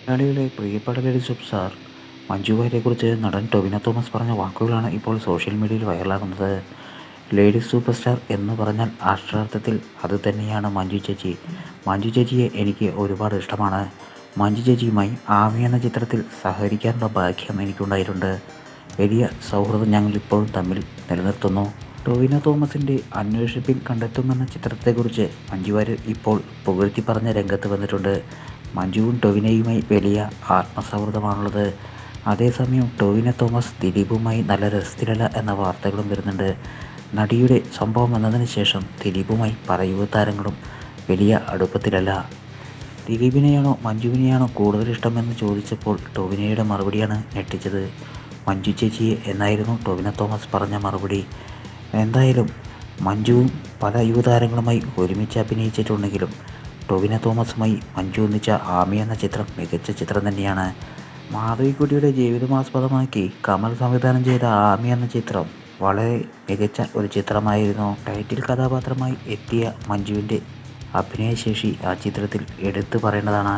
മലയാളികളെ പ്രിയപ്പെട്ട lady super star Manju വാര്യരെക്കുറിച്ച് നടൻ ടൊവിനോ തോമസ് പറഞ്ഞ വാക്കുകളാണ് ഇപ്പോൾ സോഷ്യൽ മീഡിയയിൽ വൈറലാകുന്നത്. ലേഡി സൂപ്പർ സ്റ്റാർ എന്ന് പറഞ്ഞാൽ അക്ഷരാർത്ഥത്തിൽ അത് തന്നെയാണ് മഞ്ജു ചേച്ചി. മഞ്ജു ചേച്ചിയെ എനിക്ക് ഒരുപാട് ഇഷ്ടമാണ്. മഞ്ജു ചേച്ചിയുമായി ആമി എന്ന ചിത്രത്തിൽ സഹകരിക്കാനുള്ള ഭാഗ്യം എനിക്കുണ്ടായിട്ടുണ്ട്. വലിയ സൗഹൃദം ഞങ്ങൾ ഇപ്പോഴും തമ്മിൽ നിലനിർത്തുന്നു. ടൊവിനോ തോമസിൻ്റെ അന്വേഷിപ്പിൻ കണ്ടെത്തുമെന്ന ചിത്രത്തെക്കുറിച്ച് മഞ്ജു വാര്യർ ഇപ്പോൾ പുകഴ്ത്തി പറഞ്ഞ രംഗത്ത് വന്നിട്ടുണ്ട്. മഞ്ജുവും ടൊവിനോയുമായി വലിയ ആത്മസൗഹൃദമാണുള്ളത്. അതേസമയം ടൊവിനോ തോമസ് ദിലീപുമായി നല്ല രസത്തിലല്ല എന്ന വാർത്തകളും വരുന്നുണ്ട്. നടിയുടെ സംഭവം വന്നതിന് ശേഷം ദിലീപുമായി പല യുവതാരങ്ങളും വലിയ അടുപ്പത്തിലല്ല. ദിലീപിനെയാണോ മഞ്ജുവിനെയാണോ കൂടുതൽ ഇഷ്ടമെന്ന് ചോദിച്ചപ്പോൾ ടൊവിനോയുടെ മറുപടിയാണ് ഞെട്ടിച്ചത്. മഞ്ജു ചേച്ചിയെ എന്നായിരുന്നു ടൊവിനോ തോമസ് പറഞ്ഞ മറുപടി. എന്തായാലും മഞ്ജുവും പല യുവതാരങ്ങളുമായി ഒരുമിച്ച് അഭിനയിച്ചിട്ടുണ്ടെങ്കിലും ടൊവിനോ തോമസുമായി മഞ്ജു ഒന്നിച്ച ആമി എന്ന ചിത്രം മികച്ച ചിത്രം തന്നെയാണ്. മാധവിക്കുട്ടിയുടെ ജീവിതം ആസ്പദമാക്കി കമൽ സംവിധാനം ചെയ്ത ആമി എന്ന ചിത്രം വളരെ മികച്ച ഒരു ചിത്രമായിരുന്നു. ടൈറ്റിൽ കഥാപാത്രമായി എത്തിയ മഞ്ജുവിൻ്റെ അഭിനയശേഷി ആ ചിത്രത്തിൽ എടുത്തു പറയേണ്ടതാണ്.